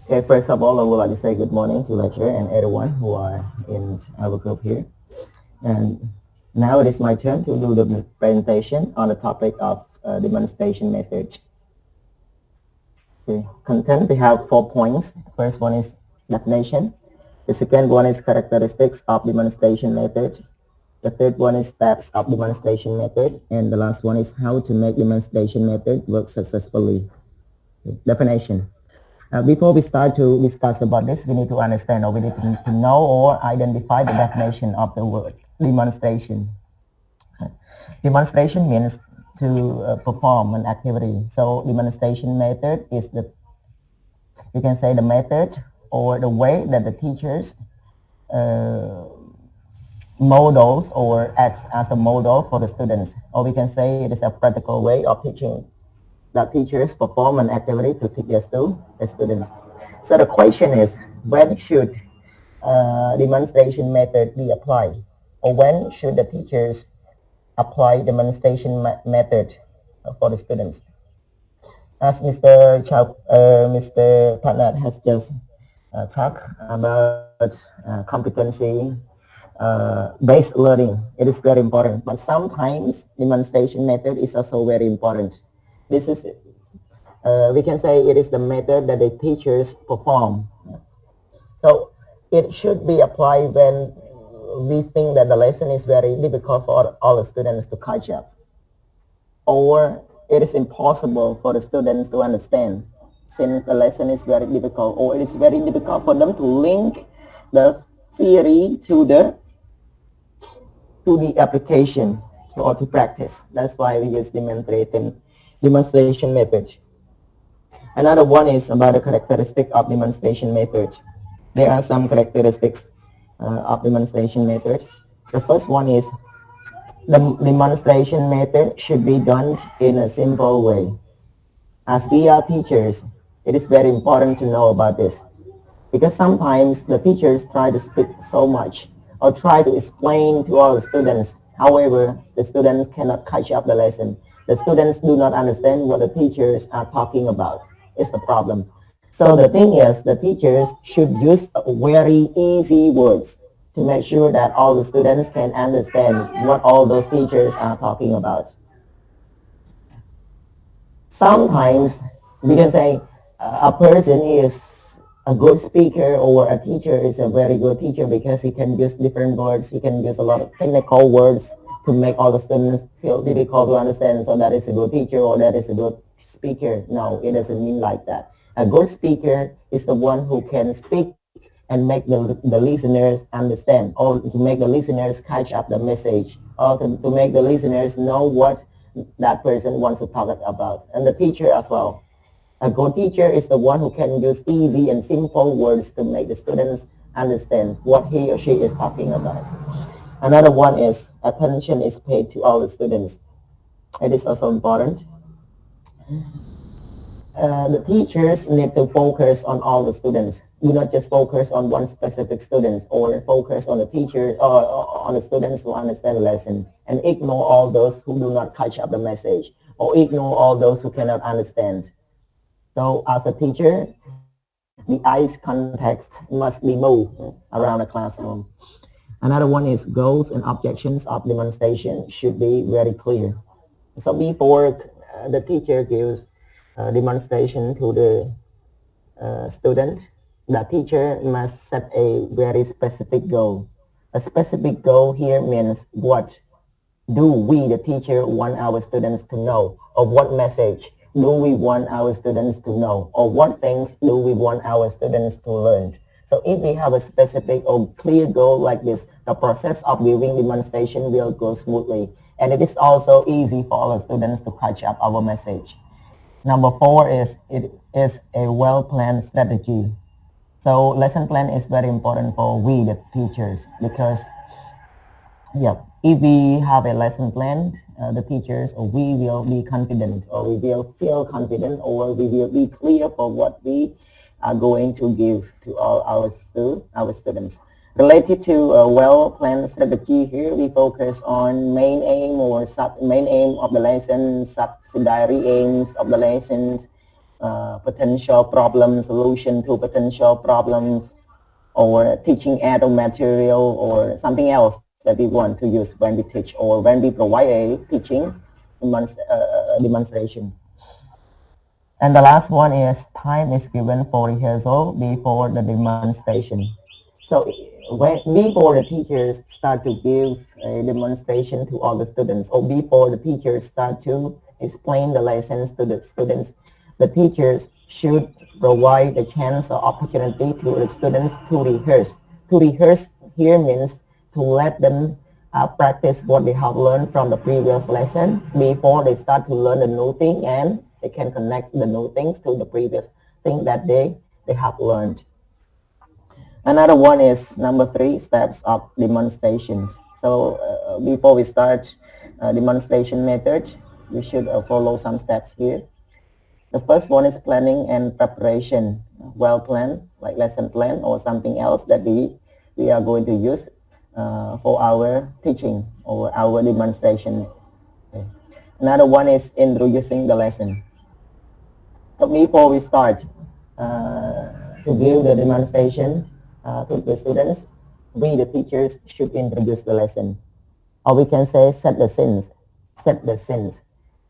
Okay, first of all, I would like to say good morning to lecturer and everyone who are in our group here. And now it is my turn to do the presentation on the topic of demonstration method. Okay, content, we have 4 points. First one is definition. The second one is characteristics of demonstration method. The third one is steps of demonstration method. And the last one is how to make demonstration method work successfully. Okay, definition. Before we start to discuss about this, we need to understand or we need to know or identify the definition of the word demonstration. Demonstration means to perform an activity. So demonstration method is you can say the method or the way that the teachers uh, models or acts as a model for the students. Or we can say it is a practical way of teaching that teachers perform an activity to teach the students. So the question is, when should demonstration method be applied? Or when should the teachers apply demonstration method for the students? As Mr. Patnat has just talked about competency based learning, it is very important. But sometimes demonstration method is also very important. This is we can say it is the method that the teachers perform. So it should be applied when we think that the lesson is very difficult for all the students to catch up, or it is impossible for the students to understand since the lesson is very difficult, or it is very difficult for them to link the theory to the application or to practice. That's why we use demonstration method. Another one is about the characteristic of demonstration method. There are some characteristics of demonstration method. The first one is the demonstration method should be done in a simple way. As we are teachers, it is very important to know about this because sometimes the teachers try to speak so much or try to explain to all the students. However, the students cannot catch up the lesson. The students do not understand what the teachers are talking about. It's the problem. So the thing is, the teachers should use very easy words to make sure that all the students can understand what all those teachers are talking about. Sometimes we can say a person is a good speaker or a teacher is a very good teacher because he can use different words, he can use a lot of technical words to make all the students feel difficult to understand. So that is a good teacher or that is a good speaker. No, it doesn't mean like that. A good speaker is the one who can speak and make the listeners understand, or to make the listeners catch up the message, or to make the listeners know what that person wants to talk about, and the teacher as well. A good teacher is the one who can use easy and simple words to make the students understand what he or she is talking about. Another one is attention is paid to all the students. It is also important. The teachers need to focus on all the students. Do not just focus on one specific student or focus on the teacher or on the students who understand the lesson and ignore all those who do not catch up the message or ignore all those who cannot understand. So as a teacher, the eyes context must be moved around the classroom. Another one is goals and objections of demonstration should be very clear. So before the teacher gives demonstration to the student, the teacher must set a very specific goal. A specific goal here means what do we, the teacher, want our students to know, or what message do we want our students to know, or what thing do we want our students to learn. So if we have a specific or clear goal like this, the process of giving demonstration will go smoothly. And it is also easy for our students to catch up our message. Number 4 is it is a well-planned strategy. So lesson plan is very important for we, the teachers, because if we have a lesson plan, the teachers or we will be confident, or we will feel confident, or we will be clear for what we are going to give to all our students. Related to a well-planned strategy, here we focus on main aim or main aim of the lesson, subsidiary aims of the lessons, potential problem solution to potential problem, or teaching aid or material or something else that we want to use when we teach or when we provide a teaching demonstration. And the last one is time is given for rehearsal before the demonstration. So before the teachers start to give a demonstration to all the students, or before the teachers start to explain the lessons to the students, the teachers should provide a chance or opportunity to the students to rehearse. To rehearse here means to let them practice what they have learned from the previous lesson before they start to learn the new thing, and they can connect the new things to the previous thing that they have learned. Another one is number 3, steps of demonstrations. So before we start demonstration method, we should follow some steps here. The first one is planning and preparation. Well planned, like lesson plan or something else that we are going to use for our teaching or our demonstration. Okay. Another one is introducing the lesson. So before we start to give the demonstration to the students, we, the teachers, should introduce the lesson. Or we can say set the scenes. Set the scenes.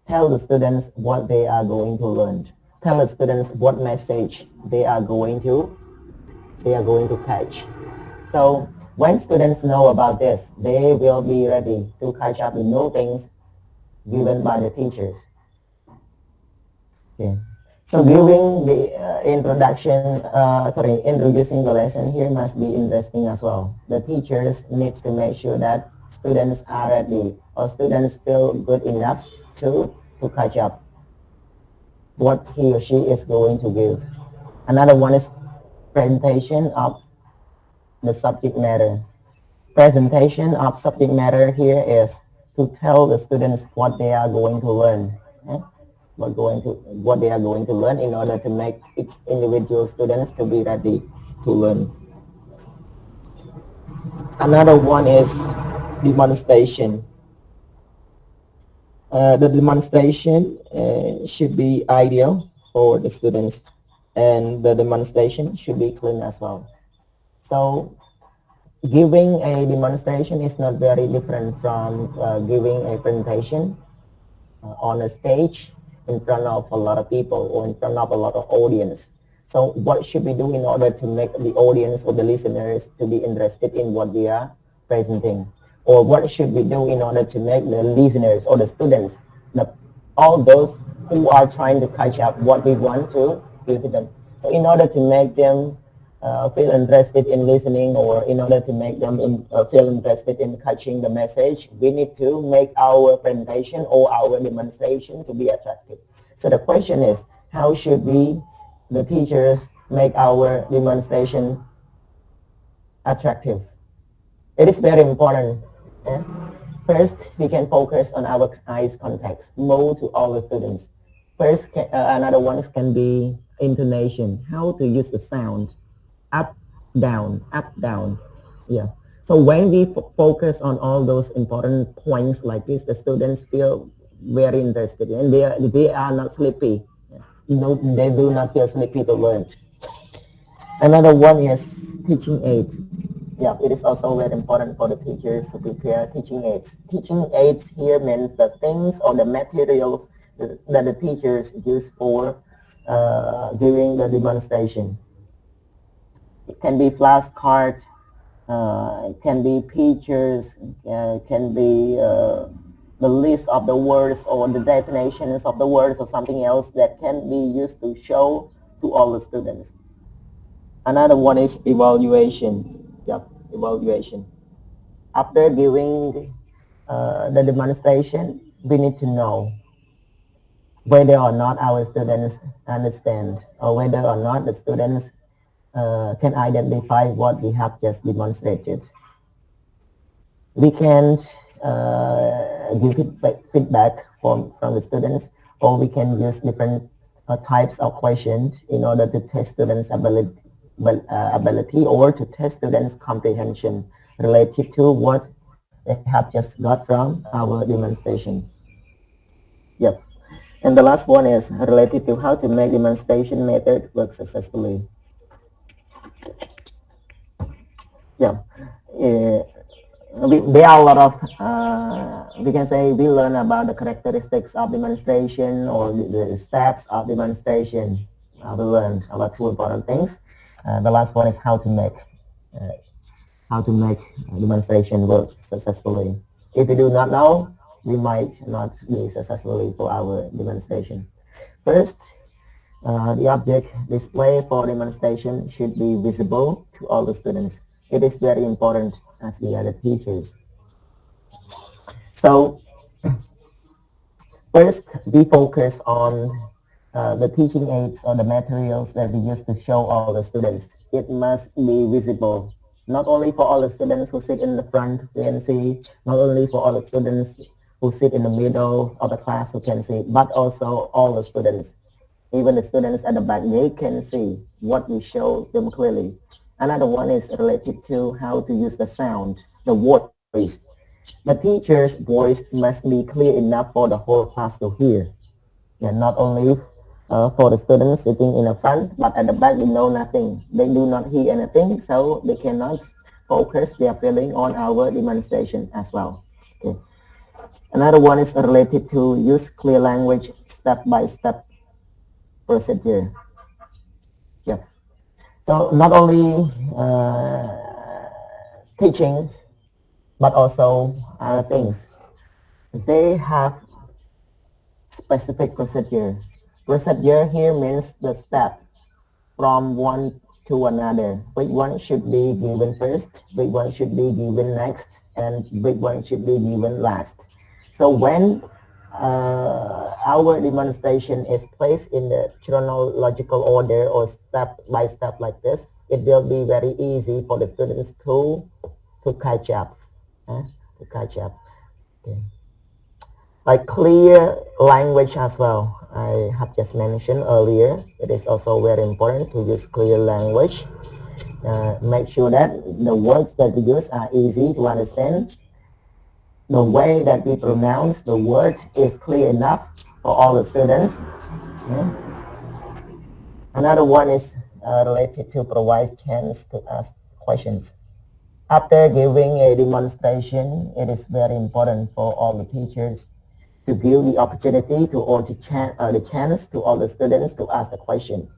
Tell the students what they are going to learn. Tell the students what message they are going to catch. So when students know about this, they will be ready to catch up the new things given by the teachers. Okay. So giving the introducing the lesson here must be interesting as well. The teachers needs to make sure that students are ready or students feel good enough to catch up what he or she is going to give. Another one is presentation of the subject matter. Presentation of subject matter here is to tell the students what they are going to learn. Okay? What they are going to learn in order to make each individual students to be ready to learn. Another one is demonstration. The demonstration should be ideal for the students, and the demonstration should be clean as well. So giving a demonstration is not very different from giving a presentation on a stage in front of a lot of people or in front of a lot of audience. So what should we do in order to make the audience or the listeners to be interested in what we are presenting? Or what should we do in order to make the listeners or the students, all those who are trying to catch up what we want to give to them? So in order to make them feel interested in listening, or in order to make them feel interested in catching the message, we need to make our presentation or our demonstration to be attractive. So the question is, how should we, the teachers, make our demonstration attractive? It is very important. Yeah? First, we can focus on our eyes contact more to all the students. First, another ones can be intonation, how to use the sound, up, down, up, down. Yeah. So when we focus on all those important points like this, the students feel very interested, and they are not sleepy. You know, they do not feel sleepy to learn. Another one is teaching aids. Yeah, it is also very important for the teachers to prepare teaching aids. Teaching aids here means the things or the materials that the teachers use for during the demonstration. It can be flashcards, it can be pictures, can be the list of the words or the definitions of the words or something else that can be used to show to all the students. Another one is evaluation. Yep, evaluation. After giving the demonstration, we need to know whether or not our students understand, or whether or not the students can identify what we have just demonstrated. We can give feedback from the students, or we can use different types of questions in order to test students' ability or to test students' comprehension related to what they have just got from our demonstration. Yep. And the last one is related to how to make demonstration method work successfully. Yeah. Uh, there are a lot of, we can say we learn about the characteristics of demonstration or the steps of demonstration. We learn about two important things. The last one is uh, how to make demonstration work successfully. If we do not know, we might not be successfully for our demonstration. First, the object display for demonstration should be visible to all the students. It is very important as we are the teachers. So first, we focus on the teaching aids or the materials that we use to show all the students. It must be visible, not only for all the students who sit in the front who can see, not only for all the students who sit in the middle of the class who can see, but also all the students. Even the students at the back, they can see what we show them clearly. Another one is related to how to use the sound, the voice. The teacher's voice must be clear enough for the whole class to hear. Yeah, not only for the students sitting in the front, but at the back they know nothing. They do not hear anything, so they cannot focus their feeling on our demonstration as well. Okay. Another one is related to use clear language, step-by-step procedure. Yeah. So not only teaching, but also other things. They have specific procedure. Procedure here means the step from one to another. Which one should be given first, which one should be given next, and which one should be given last. So when our demonstration is placed in the chronological order or step by step like this, it will be very easy for the students to catch up. To catch up. Okay. Like clear language as well. I have just mentioned earlier, it is also very important to use clear language. Make sure that the words that we use are easy to understand. The way that we pronounce the word is clear enough for all the students. Yeah. Another one is related to provide chance to ask questions. After giving a demonstration, it is very important for all the teachers to give the opportunity to all the chance to all the students to ask a question.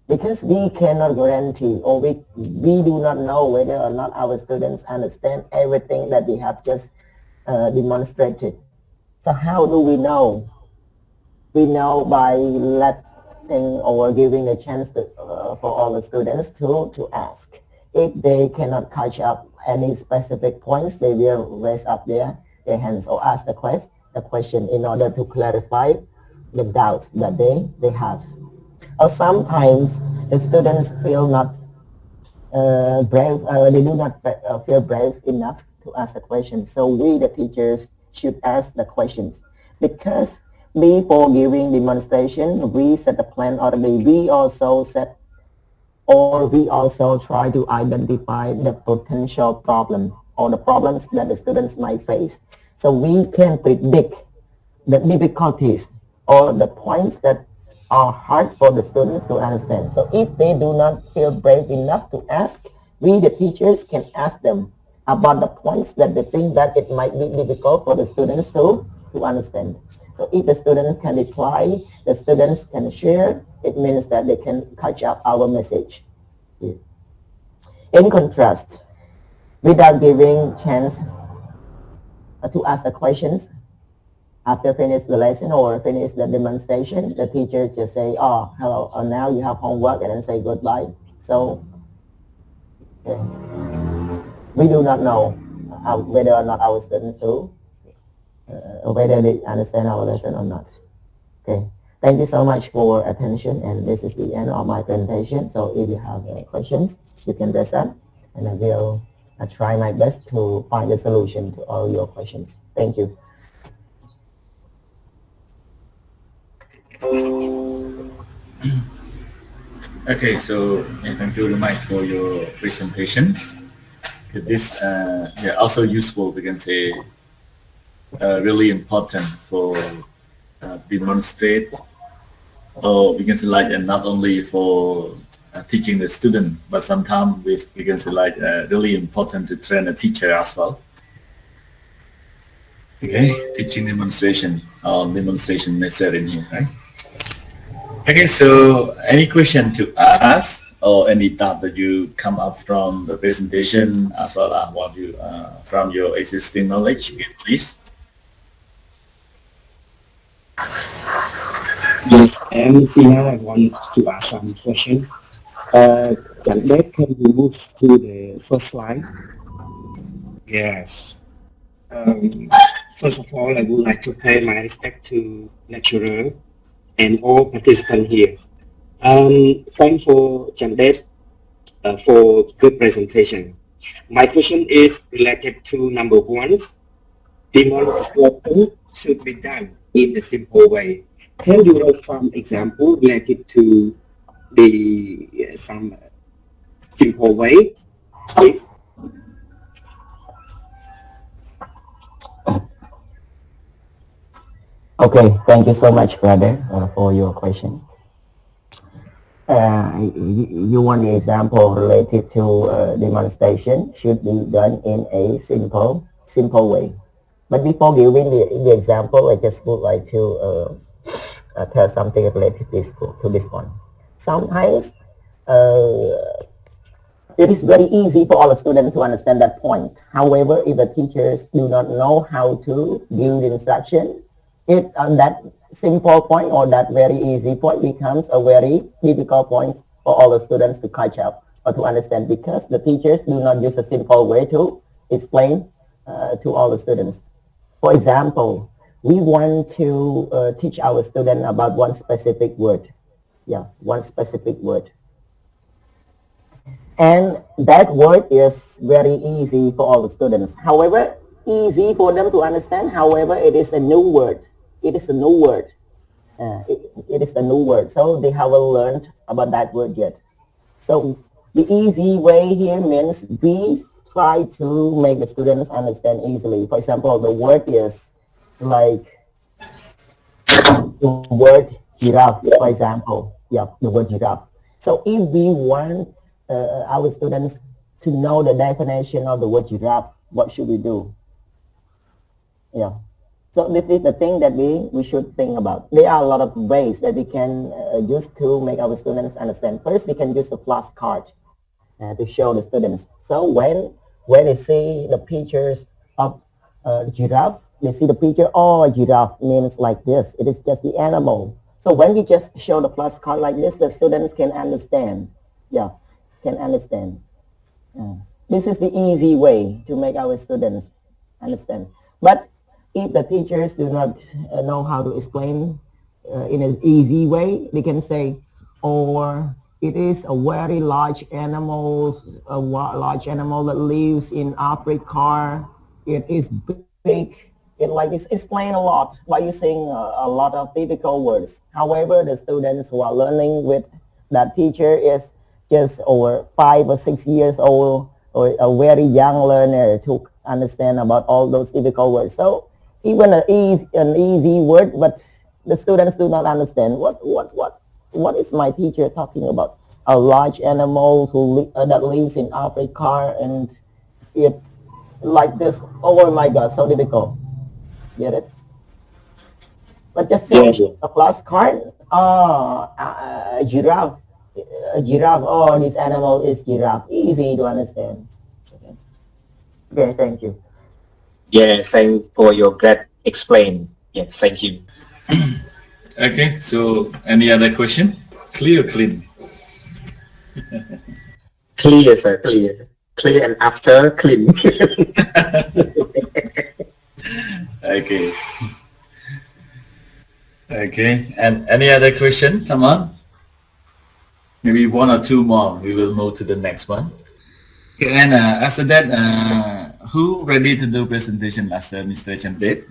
Because we cannot guarantee or we do not know whether or not our students understand everything that we have just demonstrated. So how do we know? We know by letting or giving a chance for all the students to ask. If they cannot catch up any specific points, they will raise up their hands or ask the question in order to clarify the doubts that they have. Or sometimes the students feel not brave, they do not feel brave enough to ask the question. So we, the teachers, should ask the questions because before giving demonstration, we set a plan already. We also set or we also try to identify the potential problem or the problems that the students might face. So we can predict the difficulties or the points that are hard for the students to understand. So if they do not feel brave enough to ask, we the teachers can ask them about the points that they think that it might be difficult for the students to understand. So if the students can reply, the students can share, it means that they can catch up our message. In contrast, without giving chance to ask the questions, after finish the lesson or finish the demonstration, the teacher just say, oh, hello, now you have homework, and then say goodbye. So okay, we do not know whether or not our students do, whether they understand our lesson or not. Okay, thank you so much for your attention, and this is the end of my presentation. So if you have any questions, you can raise up, and I will try my best to find a solution to all your questions. Thank you. Okay, so thank you very much for your presentation. This yeah, also useful, we can say, really important for demonstrate, or we can say like not only for teaching the student, but sometimes we can say like really important to train a teacher as well. Okay, teaching demonstration or demonstration necessary in here, right? Okay, so any question to ask or any doubt that you come up from the presentation as well as what you from your existing knowledge, please. Yes, and here I want to ask some question. Dad, can you move to the first slide? Yes. Um, First of all, I would like to pay my respect to lecturer and all participants here. Thanks for Jandet for good presentation. My question is related to number one. Demonstration should be done in a simple way. Can you have some example related to the some simple way, please? Okay, thank you so much, brother, for your question. You want the example related to demonstration should be done in a simple way. But before giving the example, I just would like to tell something related to this one. Sometimes it is very easy for all the students to understand that point. However, if the teachers do not know how to give the instruction, it on that simple point or that very easy point becomes a very difficult point for all the students to catch up or to understand because the teachers do not use a simple way to explain to all the students. For example, we want to teach our student about one specific word. Yeah, one specific word. And that word is very easy for all the students. However, easy for them to understand. However, it is a new word. It is a new word. It is a new word. So they haven't learned about that word yet. So the easy way here means we try to make the students understand easily. For example, the word is like the word giraffe, for example. Yeah, the word giraffe. So if we want our students to know the definition of the word giraffe, what should we do? Yeah. So this is the thing that we should think about. There are a lot of ways that we can use to make our students understand. First, we can use a flashcard to show the students. So when they see the pictures of giraffe, they see the picture, oh, giraffe means like this. It is just the animal. So when we just show the flashcard like this, the students can understand. Yeah, can understand. This is the easy way to make our students understand. But if the teachers do not know how to explain in an easy way, they can say, or it is a very large animal, large animal that lives in Africa. It is big. It like it's explain a lot by using a lot of difficult words. However, the students who are learning with that teacher is just over 5 or 6 years old or a very young learner to understand about all those difficult words. So even an easy word, but the students do not understand what is my teacher talking about? A large animal that lives in Africa and it like this. Oh my God, so difficult. Get it? But just show Yes. a flashcard. Oh, a giraffe. A giraffe. Oh, this animal is giraffe. Easy to understand. Okay, thank you. Yes, thank for your great explain. Yes, thank you. Okay, so any other question? Clear, clean. Clear, sir, clear. Clear and after clean. Okay. Okay, and any other question? Come on. Maybe one or two more. We will move to the next one. Okay, and after that, who ready to do presentation after Mr. Chandit?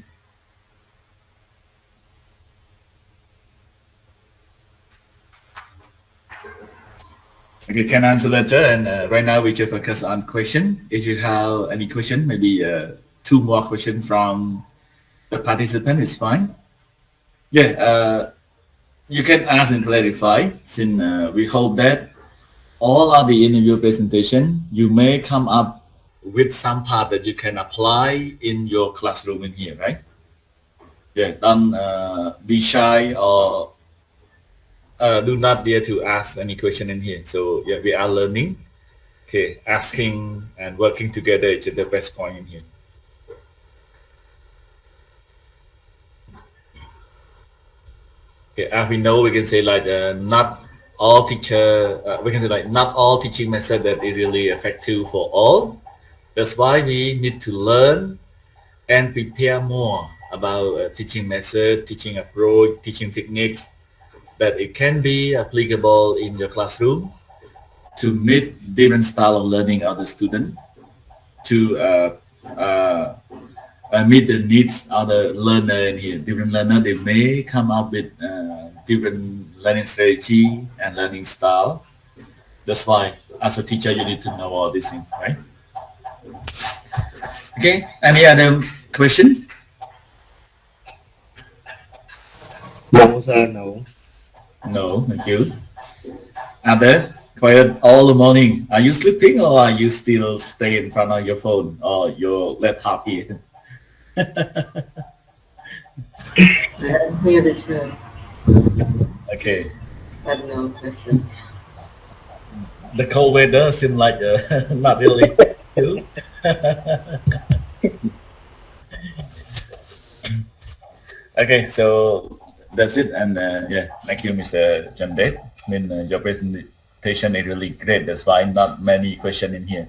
Okay, can answer later. And right now we just focus on question. If you have any question, maybe two more questions from the participant is fine. Yeah, you can ask and clarify since we hope that all of the interview presentation, you may come up with some part that you can apply in your classroom in here, right? Yeah, don't be shy or do not dare to ask any question in here. So yeah, we are learning. Okay, asking and working together is the best point in here. Okay, as we know, we can say like not all teacher. We can say like not all teaching method that is really effective for all. That's why we need to learn and prepare more about teaching method, teaching approach, teaching techniques that it can be applicable in your classroom to meet different style of learning of the student, to uh, meet the needs of the learner in here. Different learner, they may come up with different learning strategy and learning style. That's why as a teacher, you need to know all these things, right? Okay, any other question? No, sir, no. No, thank you. Other quiet all the morning. Are you sleeping or are you still stay in front of your phone or your laptop here? I'm here to too. Okay. Have no question. The cold weather seems like not really you. Okay, so that's it. And yeah, thank you, Mr. John Dave. I mean, your presentation is really great. That's why not many questions in here.